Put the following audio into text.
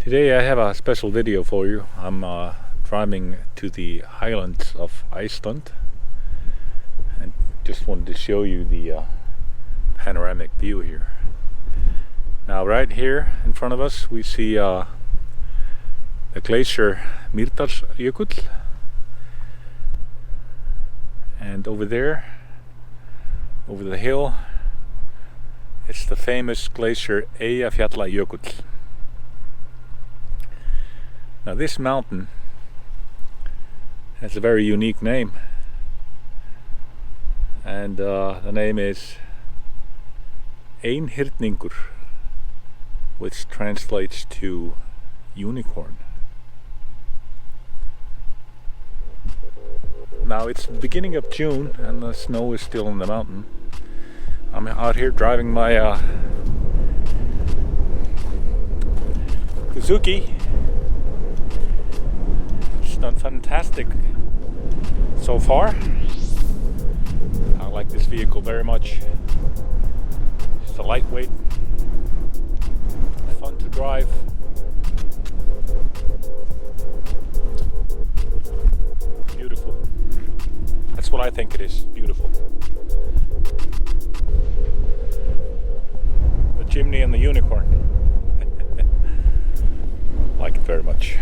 Today I have a special video for you. I'm driving to the highlands of Iceland and just wanted to show you the panoramic view here. Now right here in front of us we see the glacier Mýrdalsjökull, and over there, over the hill, it's the famous glacier Eyjafjallajökull. Now this mountain has a very unique name, and the name is Einhyrningur, which translates to unicorn. Now it's the beginning of June and the snow is still in the mountain. I'm out here driving my Suzuki. It's done fantastic so far. I like this vehicle very much. It's a lightweight, fun to drive. Beautiful. That's what I think it is. Beautiful. The Jimny and the Unicorn. Like it very much.